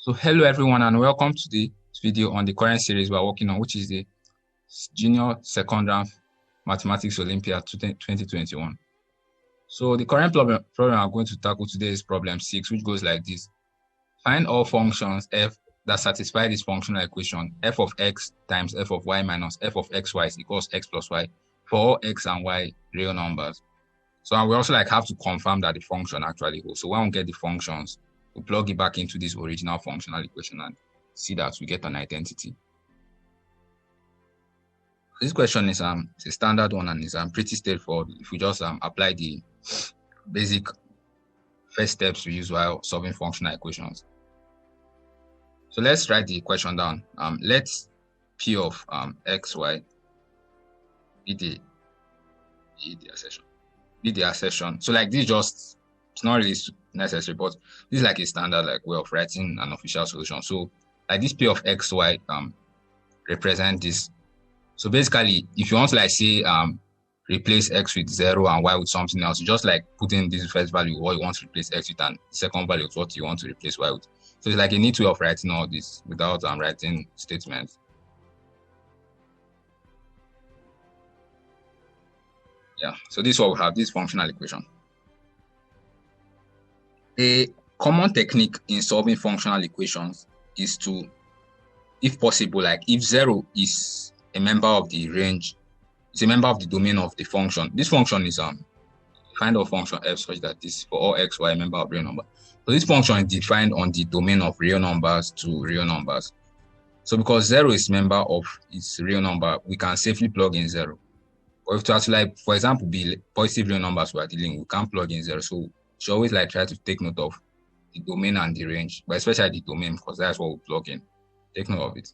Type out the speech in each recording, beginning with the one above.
So hello everyone and welcome to the video on the current series we're working on, which is the Junior Second Round Mathematics Olympiad 2021. So the current problem I'm going to tackle today is problem 6, which goes like this. Find all functions f that satisfy this functional equation f of x times f of y minus f of xy is equals x plus y for all x and y real numbers. So we also have to confirm that the function actually holds. So when we get the functions, we plug it back into this original functional equation and see that we get an identity. This question is a standard one and is pretty straightforward if we just apply the basic first steps we use while solving functional equations. So let's write the question down. Let P of xy be the assertion. So this it's not really necessary, but this is like a standard way of writing an official solution. So this P of xy represent this. So basically, if you want to say replace x with 0 and y with something else, you just put in this first value what you want to replace x with, and the second value is what you want to replace y with. So it's a neat way of writing all this without writing statements. Yeah, so this is what we have, this functional equation. A common technique in solving functional equations is to, if possible, if 0 is a member of the range, it's a member of the domain of the function. This function is defined of function f such that this for all x, y, a member of real number. So this function is defined on the domain of real numbers to real numbers. So because 0 is member of its real number, we can safely plug in 0. But if to actually, for example, be positive real numbers we are dealing, we can't plug in 0. So you should always try to take note of the domain and the range, but especially the domain, because that's what we plug in. Take note of it.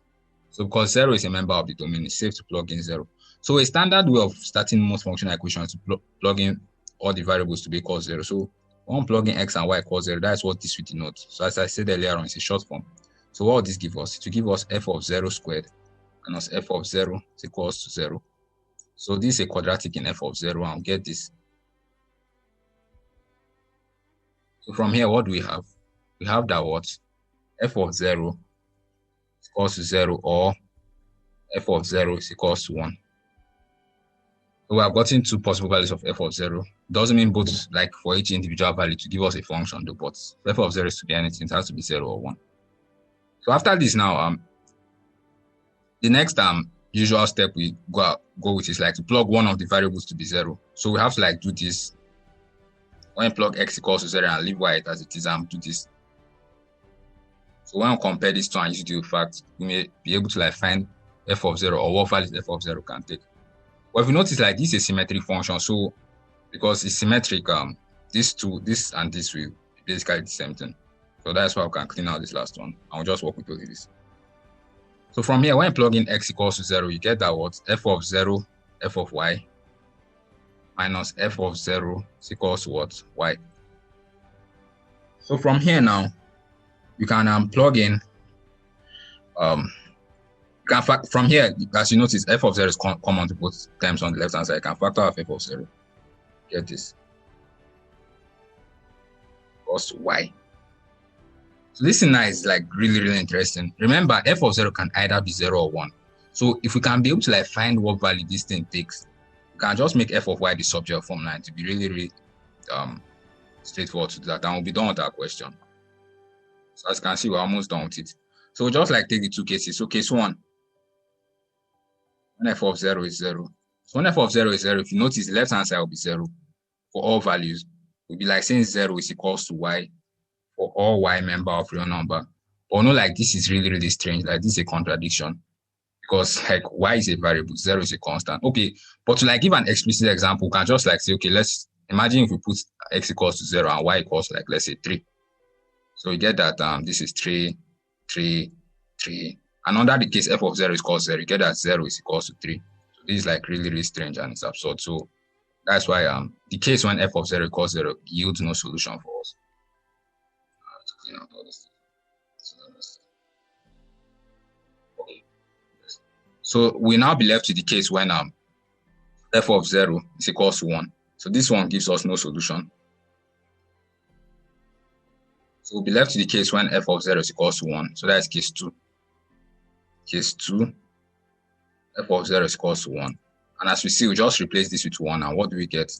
So because 0 is a member of the domain, it's safe to plug in 0. So a standard way of starting most functional equations is to plug in all the variables to be equal 0. So when plugging x and y equals 0, that's what this will denote. So as I said earlier on, it's a short form. So what will this give us? It will give us f of 0 squared minus f of 0 is equals to 0. So this is a quadratic in f of 0, and we'll get this. So from here, what do we have? We have that what? F of 0 is equals to 0, or f of 0 is equals to 1. So we have gotten two possible values of f of 0. Doesn't mean both for each individual value to give us a function though, but f of 0 is to be anything, it has to be 0 or 1. So after this now, the next usual step we go with is to plug one of the variables to be 0. So we have to do this. When you plug x equals to 0 and leave y as it is, do this. So when we compare these two and use the fact, we may be able to find f of 0 or what values f of 0 can take. But if you notice this is a symmetric function, so because it's symmetric, this and this will be basically the same thing. So that's why we can clean out this last one, and we'll just work with this. So from here, when you plug in x equals to 0, you get that what? F of 0, f of y, minus f of 0 is equals to what? Y. So from here now, you can plug in, from here, as you notice, f of 0 is common to both terms on the left hand side. You can factor out f of 0. Get this. Equals to y. So this thing now is really, really interesting. Remember, f of 0 can either be 0 or 1. So if we can be able to find what value this thing takes, we can just make f of y the subject form line to be really, really straightforward to do that, and we'll be done with that question. So as you can see, we're almost done with it. So we'll just take the two cases. So case 1, when f of 0 is 0. So when f of 0 is 0, if you notice, the left hand side will be 0 for all values. It will be saying 0 is equals to y for all y member of real number. But no, this is really, really strange. This is a contradiction, because y is a variable, 0 is a constant. Okay, but to give an explicit example, we can just say, okay, let's imagine if we put x equals to 0 and y equals let's say 3. So we get that this is 3, 3, 3. And under the case f of 0 is equals 0, you get that 0 is equals to 3. So this is really, really strange and it's absurd. So that's why the case when f of 0 equals 0 yields no solution for us. Okay. So we now be left with the case when f of 0 is equals to 1. So this one gives us no solution. So we'll be left to the case when f of 0 is equals to 1. So that is case 2. Case 2, f of 0 is equals to 1. And as we see, we just replace this with 1. And what do we get?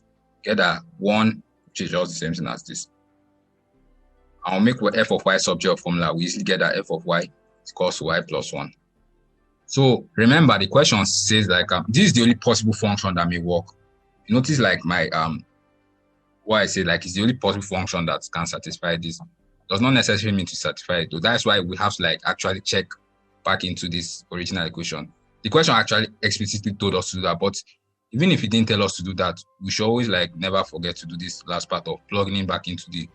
Get that 1, which is just the same thing as this. And we'll make f of y subject of formula. We easily get that f of y is equals to y plus 1. So remember, the question says like this is the only possible function that may work. You notice like my what I say, like it's the only possible function that can satisfy this. Does not necessarily mean to satisfy it. So that's why we have to like actually check back into this original equation. The question actually explicitly told us to do that, but even if it didn't tell us to do that, we should always like never forget to do this last part of plugging in back into the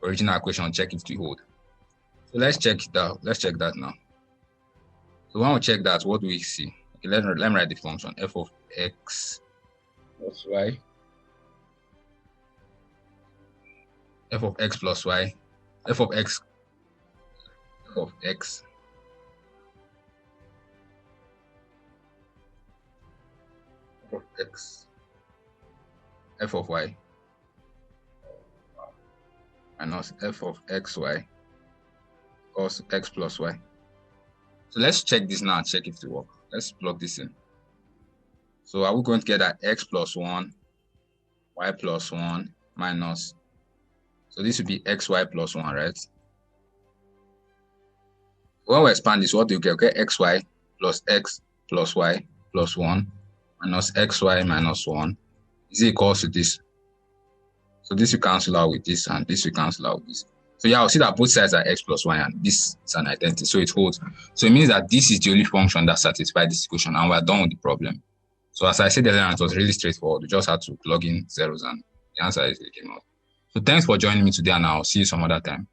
original equation, check if it hold. So let's check that. Let's check that now. So when we check that, what do we see? Okay, let me write the function f of x plus y, f of x plus y, f of x, f of x, f of x, f of y, minus f of xy equals x plus y. So let's check this now and check if it works. Let's plug this in. So are we going to get that x plus 1, y plus 1, minus, so this would be xy plus 1, right? When we expand this, what do you get? Okay, xy plus x plus y plus 1 minus xy minus 1 is equal to this. So this will cancel out with this, and this will cancel out with this. So yeah, I'll see that both sides are x plus y, and this is an identity, so it holds. So it means that this is the only function that satisfies this equation, and we're done with the problem. So as I said earlier, it was really straightforward. We just had to plug in zeros, and the answer is it came out. So thanks for joining me today, and I'll see you some other time.